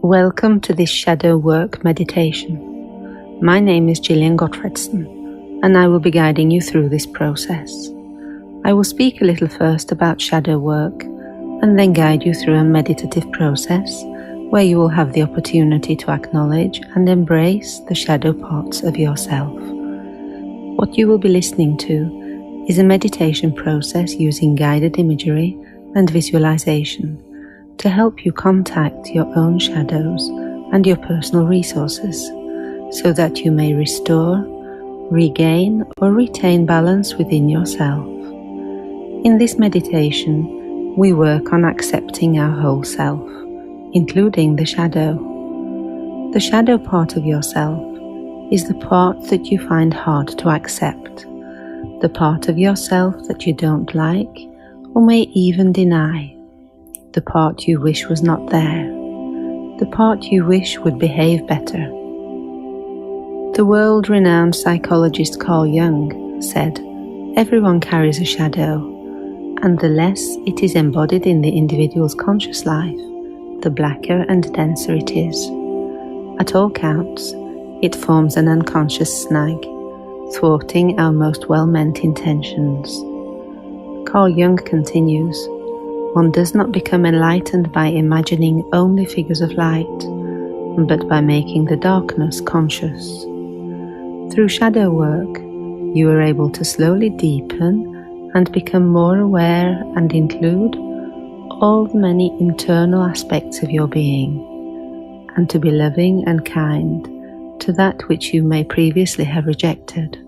Welcome to this shadow work meditation. My name is Gillian Godtfredsen, and I will be guiding you through this process. I will speak a little first about shadow work, and then guide you through a meditative process where you will have the opportunity to acknowledge and embrace the shadow parts of yourself. What you will be listening to is a meditation process using guided imagery and visualization to help you contact your own shadows and your personal resources so that you may restore, regain, or retain balance within yourself. In this meditation, we work on accepting our whole self, including the shadow. The shadow part of yourself is the part that you find hard to accept, the part of yourself that you don't like or may even deny. The part you wish was not there, the part you wish would behave better. The world-renowned psychologist Carl Jung said, "Everyone carries a shadow, and the less it is embodied in the individual's conscious life, the blacker and denser it is. At all counts, it forms an unconscious snag, thwarting our most well-meant intentions." Carl Jung continues, "One does not become enlightened by imagining only figures of light, but by making the darkness conscious." Through shadow work, you are able to slowly deepen and become more aware and include all the many internal aspects of your being, and to be loving and kind to that which you may previously have rejected.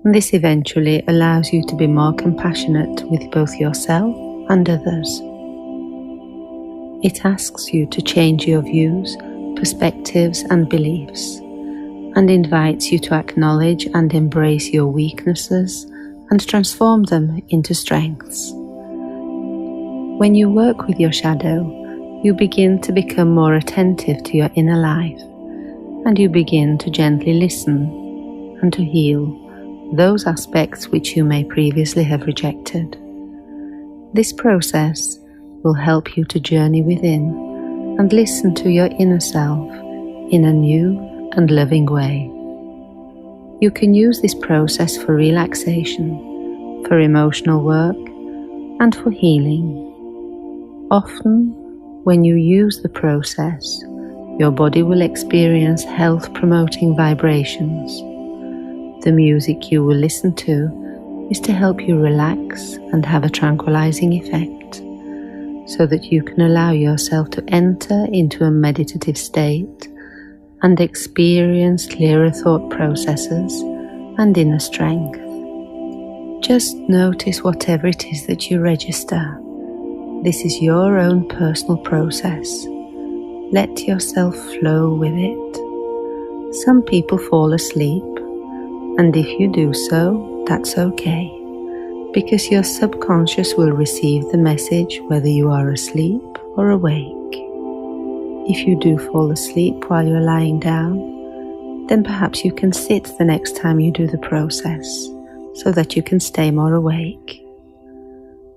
This eventually allows you to be more compassionate with both yourself and others. It asks you to change your views, perspectives, and beliefs, and invites you to acknowledge and embrace your weaknesses and transform them into strengths. When you work with your shadow, you begin to become more attentive to your inner life, and you begin to gently listen and to heal those aspects which you may previously have rejected. This process will help you to journey within and listen to your inner self in a new and loving way. You can use this process for relaxation, for emotional work, and for healing. Often, when you use the process, your body will experience health-promoting vibrations. The music you will listen to is to help you relax and have a tranquilizing effect, so that you can allow yourself to enter into a meditative state and experience clearer thought processes and inner strength. Just notice whatever it is that you register. This is your own personal process. Let yourself flow with it. Some people fall asleep, and if you do so, that's okay, because your subconscious will receive the message whether you are asleep or awake. If you do fall asleep while you're lying down, then perhaps you can sit the next time you do the process, so that you can stay more awake.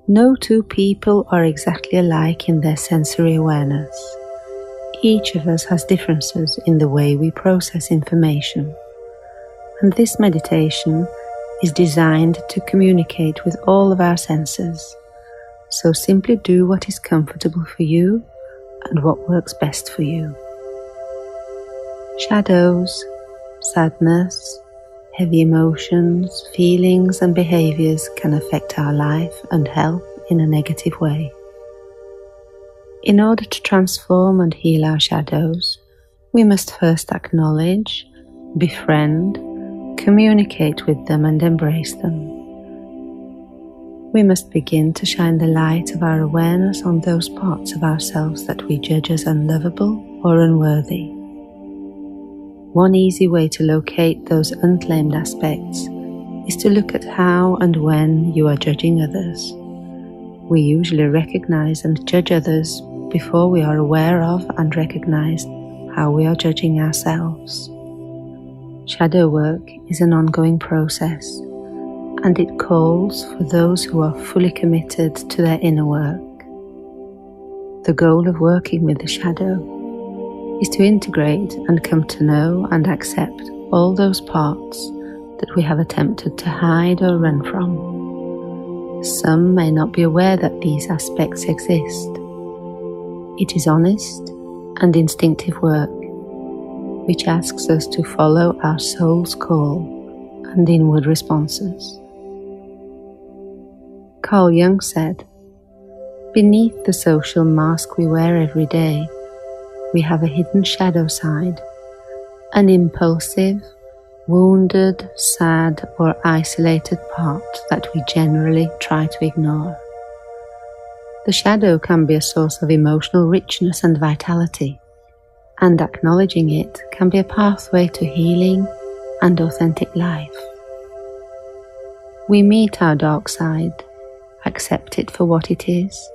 No two people are exactly alike in their sensory awareness. Each of us has differences in the way we process information, and this meditation is designed to communicate with all of our senses. So simply do what is comfortable for you and what works best for you. Shadows, sadness, heavy emotions, feelings and behaviors can affect our life and health in a negative way. In order to transform and heal our shadows, we must first acknowledge, befriend, communicate with them and embrace them. We must begin to shine the light of our awareness on those parts of ourselves that we judge as unlovable or unworthy. One easy way to locate those unclaimed aspects is to look at how and when you are judging others. We usually recognize and judge others before we are aware of and recognize how we are judging ourselves. Shadow work is an ongoing process, and it calls for those who are fully committed to their inner work. The goal of working with the shadow is to integrate and come to know and accept all those parts that we have attempted to hide or run from. Some may not be aware that these aspects exist. It is honest and instinctive work, which asks us to follow our soul's call and inward responses. Carl Jung said, "Beneath the social mask we wear every day, we have a hidden shadow side, an impulsive, wounded, sad, or isolated part that we generally try to ignore. The shadow can be a source of emotional richness and vitality, and acknowledging it can be a pathway to healing and authentic life. We meet our dark side, accept it for what it is,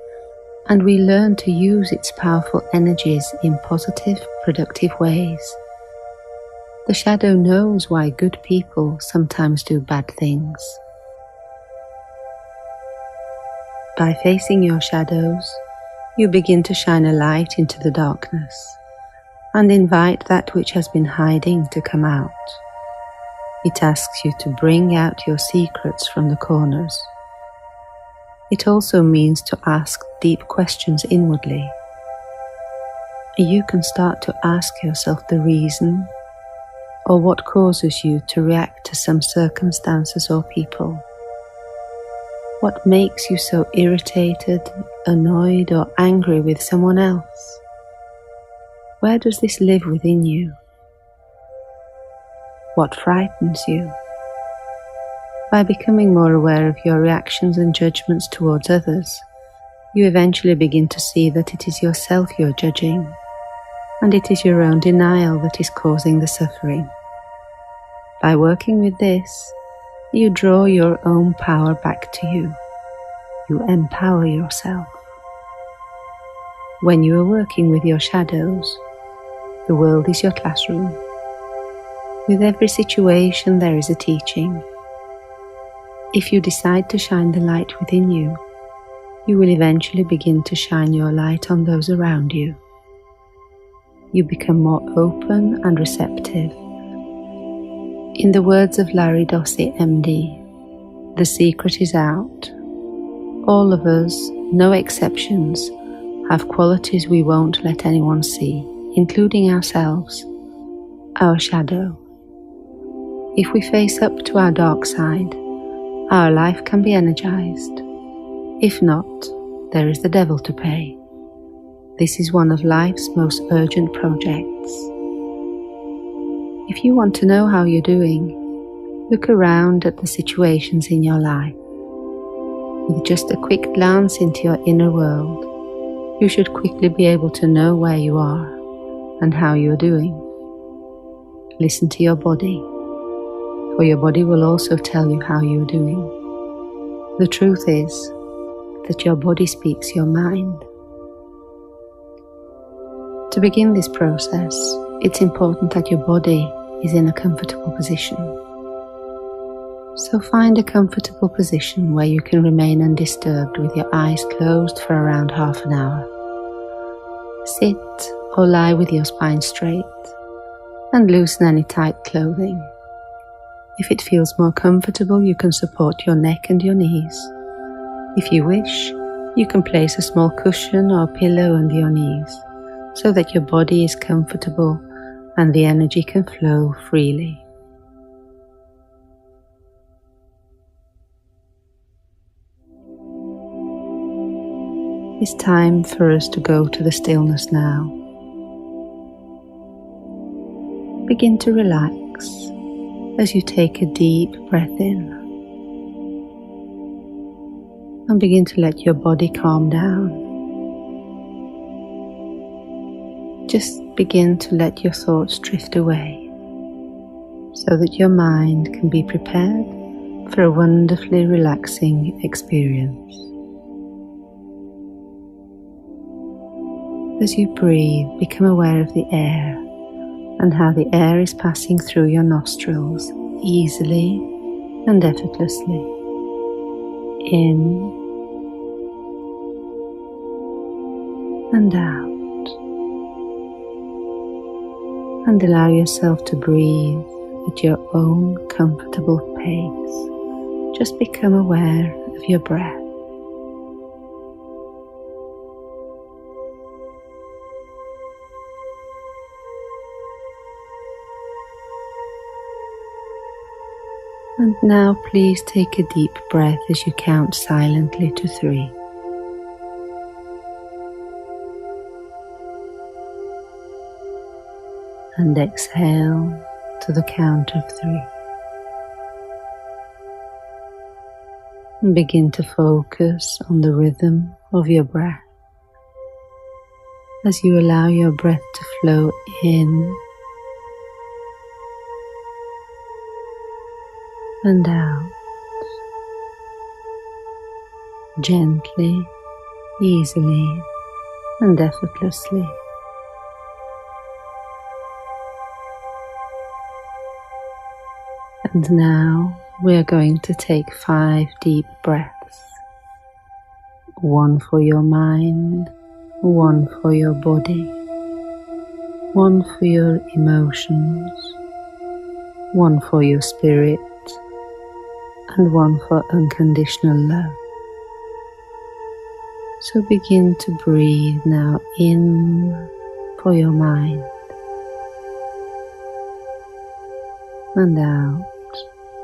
and we learn to use its powerful energies in positive, productive ways. The shadow knows why good people sometimes do bad things. By facing your shadows, you begin to shine a light into the darkness and invite that which has been hiding to come out. It asks you to bring out your secrets from the corners. It also means to ask deep questions inwardly. You can start to ask yourself the reason or what causes you to react to some circumstances or people. What makes you so irritated, annoyed, or angry with someone else? Where does this live within you? What frightens you? By becoming more aware of your reactions and judgments towards others, you eventually begin to see that it is yourself you're judging, and it is your own denial that is causing the suffering. By working with this, you draw your own power back to you. You empower yourself. When you are working with your shadows, the world is your classroom. With every situation there is a teaching. If you decide to shine the light within you, you will eventually begin to shine your light on those around you. You become more open and receptive. In the words of Larry Dossey, MD, the secret is out. All of us, no exceptions, have qualities we won't let anyone see, including ourselves, our shadow. If we face up to our dark side, our life can be energized. If not, there is the devil to pay. This is one of life's most urgent projects. If you want to know how you're doing, look around at the situations in your life. With just a quick glance into your inner world, you should quickly be able to know where you are and how you're doing. Listen to your body, for your body will also tell you how you're doing. The truth is that your body speaks your mind. To begin this process, it's important that your body is in a comfortable position. So find a comfortable position where you can remain undisturbed with your eyes closed for around half an hour. Sit or lie with your spine straight and loosen any tight clothing. If it feels more comfortable, you can support your neck and your knees. If you wish, you can place a small cushion or pillow under your knees so that your body is comfortable and the energy can flow freely. It's time for us to go to the stillness now. Begin to relax as you take a deep breath in and begin to let your body calm down. Just begin to let your thoughts drift away so that your mind can be prepared for a wonderfully relaxing experience. As you breathe, become aware of the air and how the air is passing through your nostrils easily and effortlessly. In and out. and allow yourself to breathe at your own comfortable pace. Just become aware of your breath. And now please take a deep breath as you count silently to 3. And exhale to the count of 3. And begin to focus on the rhythm of your breath as you allow your breath to flow in and out, gently, easily, and effortlessly. And now we are going to take 5 deep breaths. 1 for your mind, 1 for your body, 1 for your emotions, 1 for your spirit, and 1 for unconditional love. So begin to breathe now in for your mind and out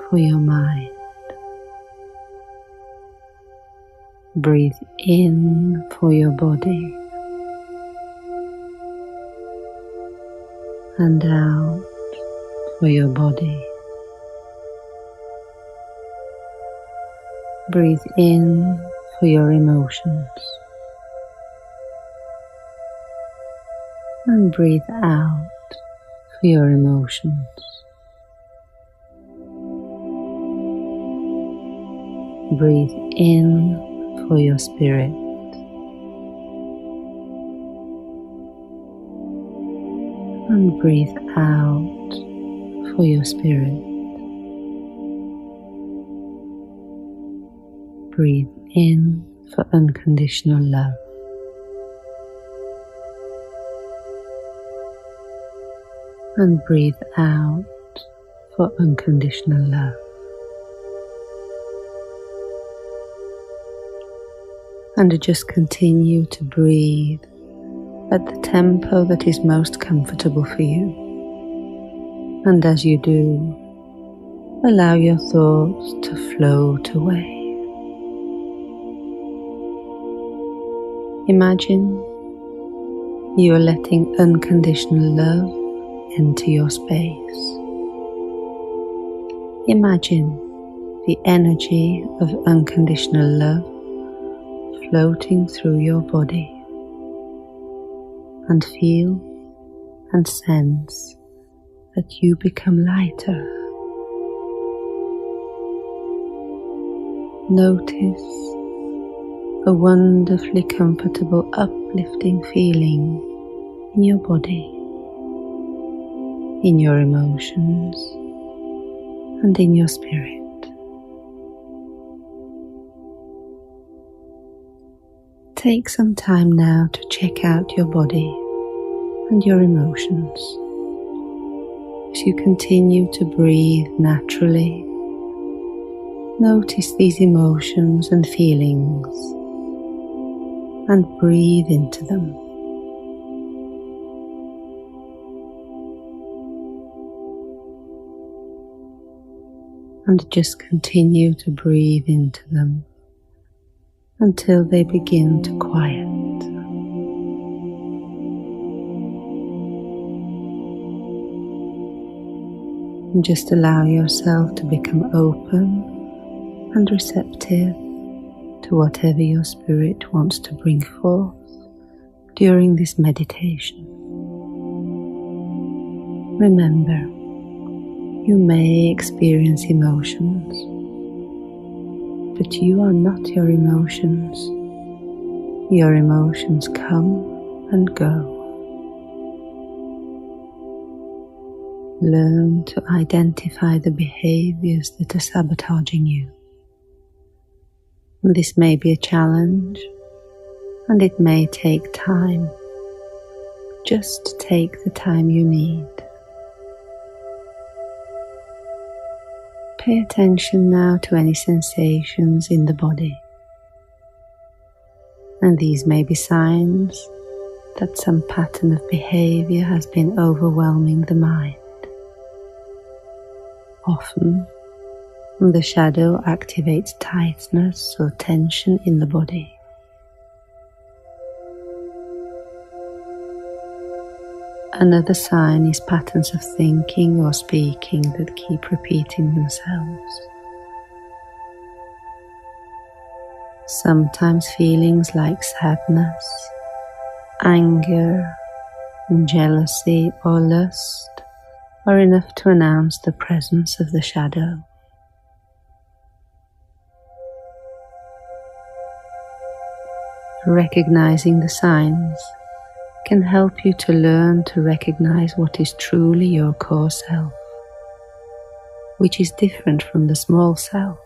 for your mind. Breathe in for your body and out for your body. Breathe in for your emotions and breathe out for your emotions. Breathe in for your spirit and breathe out for your spirit. Breathe in for unconditional love. And breathe out for unconditional love. And just continue to breathe at the tempo that is most comfortable for you. And as you do, allow your thoughts to float away. Imagine you are letting unconditional love enter your space. Imagine the energy of unconditional love floating through your body, and feel and sense that you become lighter. Notice a wonderfully comfortable, uplifting feeling in your body, in your emotions, and in your spirit. Take some time now to check out your body and your emotions. As you continue to breathe naturally, notice these emotions and feelings and breathe into them. And just continue to breathe into them until they begin to quiet. And just allow yourself to become open and receptive to whatever your spirit wants to bring forth during this meditation. Remember, you may experience emotions, but you are not your emotions. Your emotions come and go. Learn to identify the behaviors that are sabotaging you. This may be a challenge, and it may take time. Just take the time you need Pay attention now to any sensations in the body, and these may be signs that some pattern of behavior has been overwhelming the mind. Often, the shadow activates tightness or tension in the body. Another sign is patterns of thinking or speaking that keep repeating themselves. Sometimes feelings like sadness, anger, jealousy, or lust are enough to announce the presence of the shadow. Recognizing the signs can help you to learn to recognize what is truly your core self, which is different from the small self,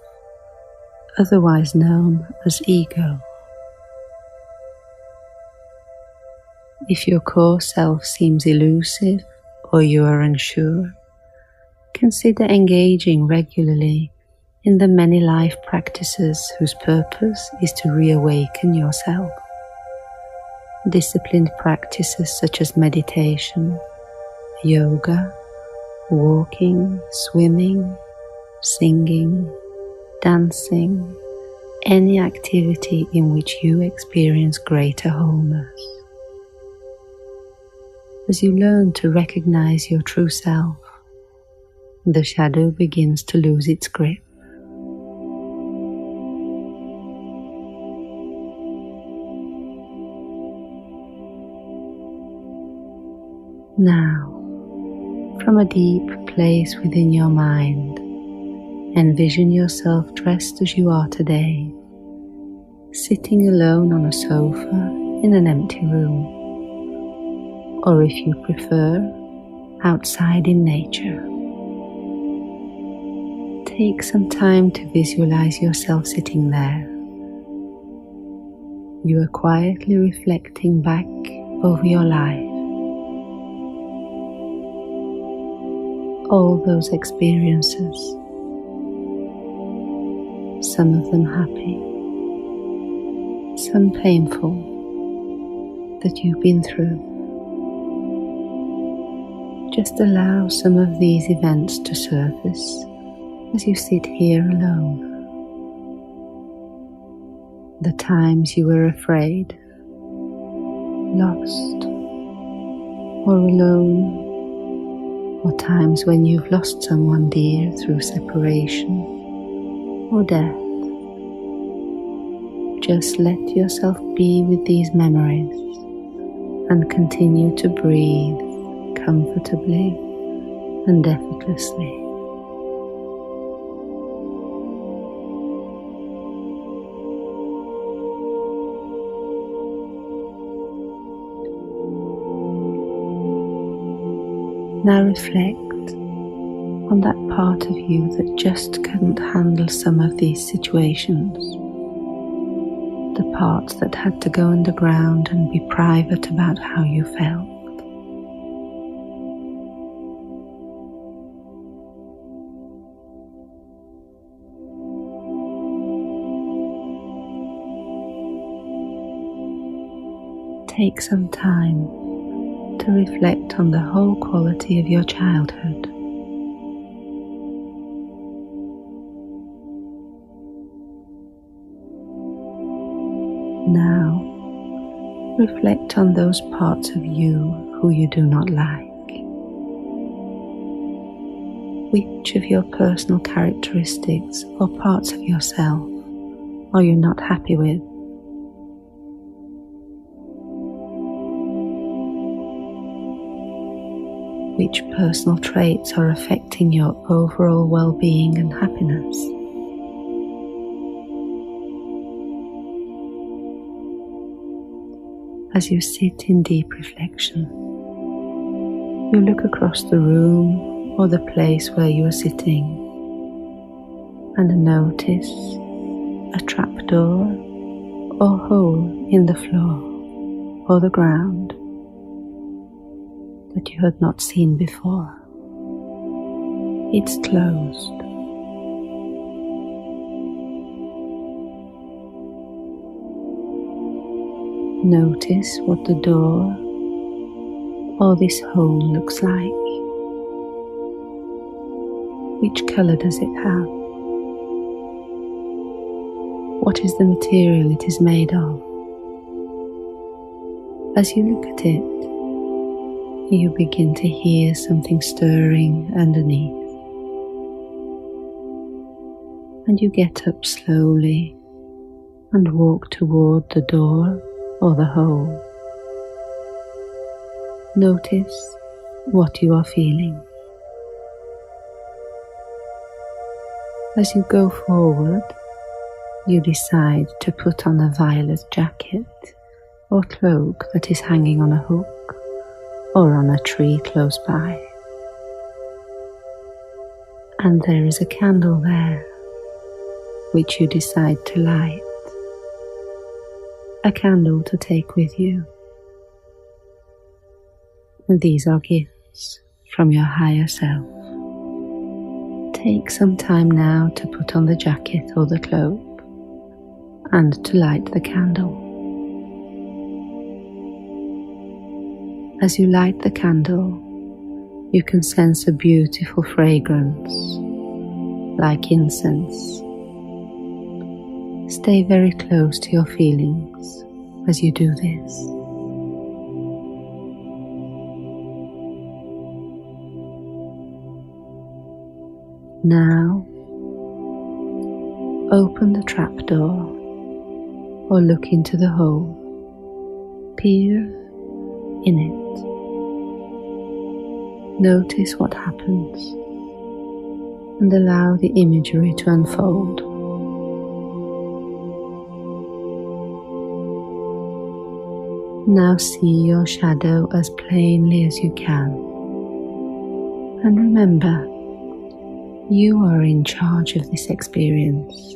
otherwise known as ego. If your core self seems elusive or you are unsure, consider engaging regularly in the many life practices whose purpose is to reawaken yourself. Disciplined practices such as meditation, yoga, walking, swimming, singing, dancing, any activity in which you experience greater wholeness. As you learn to recognize your true self, the shadow begins to lose its grip. Now, from a deep place within your mind, envision yourself dressed as you are today, sitting alone on a sofa in an empty room, or if you prefer, outside in nature. Take some time to visualize yourself sitting there. You are quietly reflecting back over your life. All those experiences, some of them happy, some painful, that you've been through. Just allow some of these events to surface as you sit here alone. The times you were afraid, lost, or alone, or times when you've lost someone dear through separation or death. Just let yourself be with these memories and continue to breathe comfortably and effortlessly. Now reflect on that part of you that just couldn't handle some of these situations, the parts that had to go underground and be private about how you felt. Take some time to reflect on the whole quality of your childhood. Now, reflect on those parts of you who you do not like. Which of your personal characteristics or parts of yourself are you not happy with? Which personal traits are affecting your overall well-being and happiness? As you sit in deep reflection, you look across the room or the place where you are sitting and notice a trapdoor or hole in the floor or the ground that you had not seen before. It's closed. Notice what the door or this hole looks like. Which color does it have? What is the material it is made of? As you look at it, you begin to hear something stirring underneath. And you get up slowly and walk toward the door or the hole. Notice what you are feeling. As you go forward, you decide to put on a violet jacket or cloak that is hanging on a hook or on a tree close by. And there is a candle there, which you decide to light. A candle to take with you. And these are gifts from your higher self. Take some time now to put on the jacket or the cloak and to light the candle. As you light the candle, you can sense a beautiful fragrance, like incense. Stay very close to your feelings as you do this. Now, open the trapdoor or look into the hole. Peer in it. Notice what happens and allow the imagery to unfold. Now see your shadow as plainly as you can. And remember, you are in charge of this experience.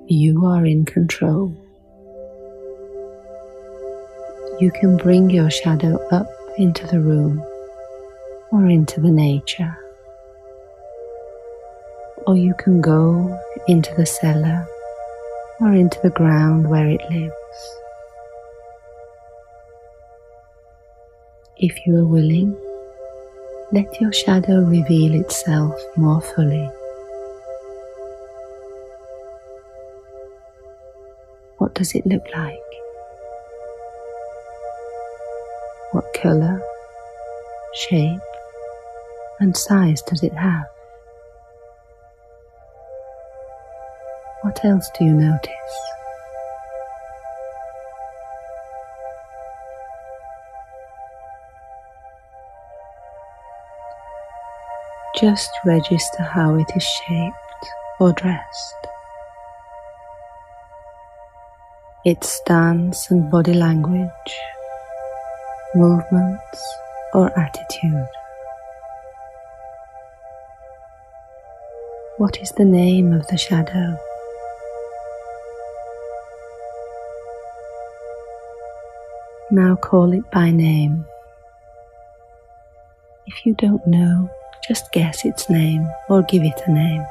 You are in control. You can bring your shadow up into the room or into the nature. Or you can go into the cellar or into the ground where it lives. If you are willing, let your shadow reveal itself more fully. What does it look like? What color, shape, and size does it have? What else do you notice? Just register how it is shaped or dressed. Its stance and body language, movements or attitude. What is the name of the shadow? Now call it by name. If you don't know, just guess its name or give it a name.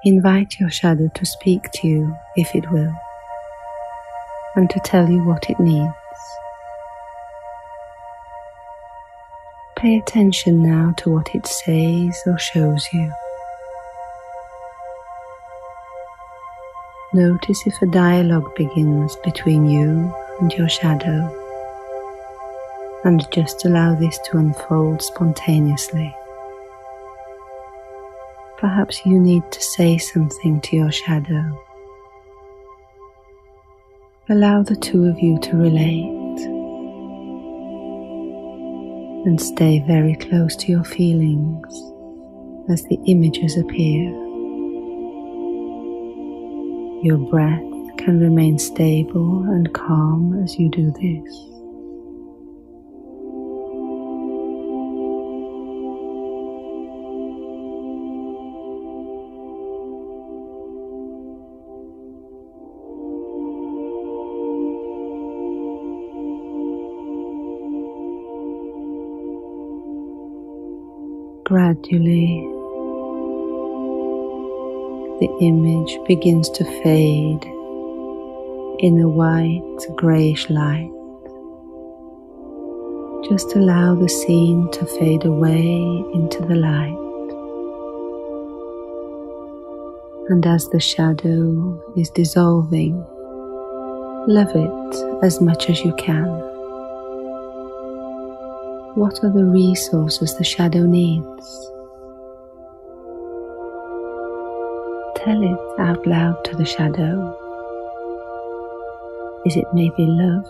Invite your shadow to speak to you if it will, and to tell you what it needs. Pay attention now to what it says or shows you. Notice if a dialogue begins between you and your shadow, and just allow this to unfold spontaneously. Perhaps you need to say something to your shadow. Allow the two of you to relate, and stay very close to your feelings as the images appear. Your breath can remain stable and calm as you do this. Gradually the image begins to fade in a white, greyish light. Just allow the scene to fade away into the light. And as the shadow is dissolving, love it as much as you can. What are the resources the shadow needs? Tell it out loud to the shadow. Is it maybe love,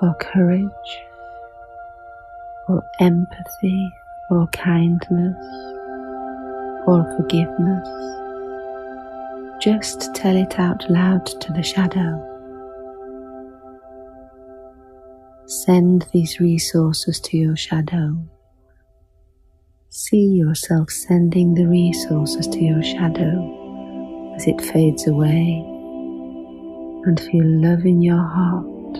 or courage, or empathy, or kindness, or forgiveness? Just tell it out loud to the shadow. Send these resources to your shadow. See yourself sending the resources to your shadow as it fades away, and feel love in your heart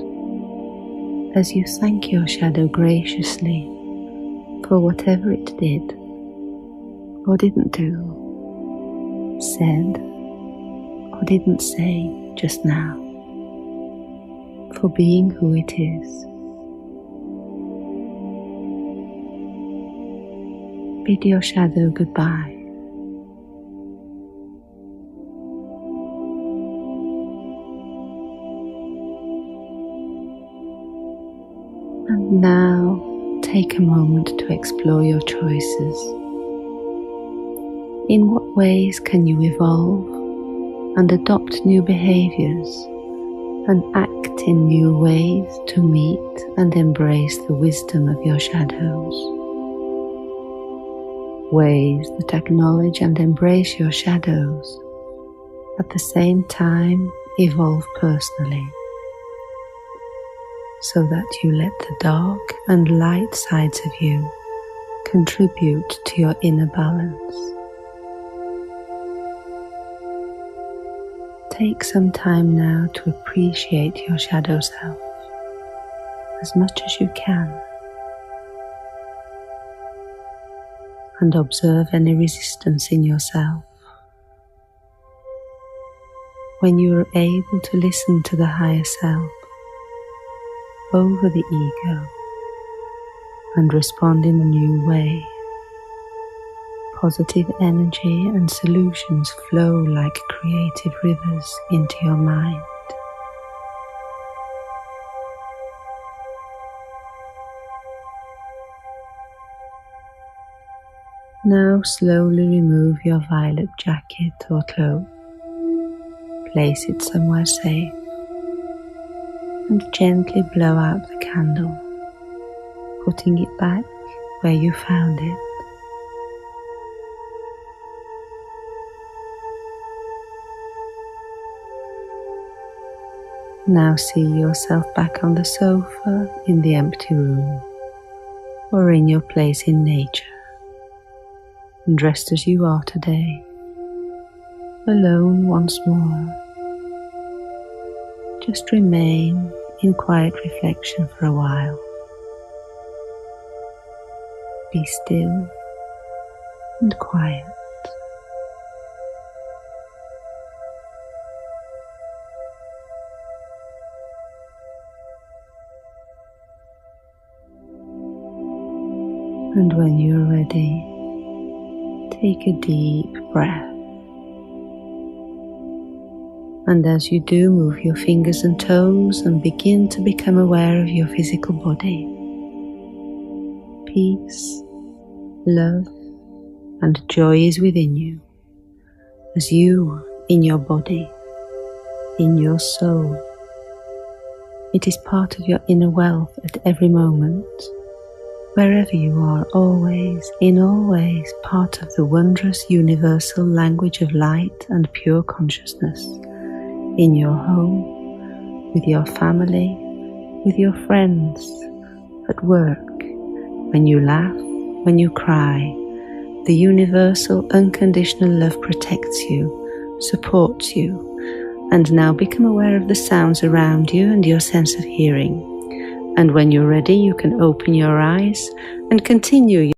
as you thank your shadow graciously for whatever it did or didn't do, said or didn't say just now, for being who it is. Bid your shadow goodbye. And now take a moment to explore your choices. In what ways can you evolve and adopt new behaviors and act in new ways to meet and embrace the wisdom of your shadows? Ways that acknowledge and embrace your shadows, at the same time evolve personally, so that you let the dark and light sides of you contribute to your inner balance. Take some time now to appreciate your shadow self as much as you can, and observe any resistance in yourself. When you are able to listen to the higher self over the ego and respond in a new way, positive energy and solutions flow like creative rivers into your mind. Now slowly remove your violet jacket or cloak, place it somewhere safe, and gently blow out the candle, putting it back where you found it. Now see yourself back on the sofa in the empty room, or in your place in nature. And dressed as you are today, alone once more, just remain in quiet reflection for a while. Be still and quiet. And when you are ready, take a deep breath, and as you do, move your fingers and toes and begin to become aware of your physical body. Peace, love, and joy is within you, as you, in your body, in your soul. It is part of your inner wealth at every moment. Wherever you are, always, in all ways, part of the wondrous universal language of light and pure consciousness, in your home, with your family, with your friends, at work, when you laugh, when you cry. The universal unconditional love protects you, supports you, and now become aware of the sounds around you and your sense of hearing. And when you're ready, you can open your eyes and continue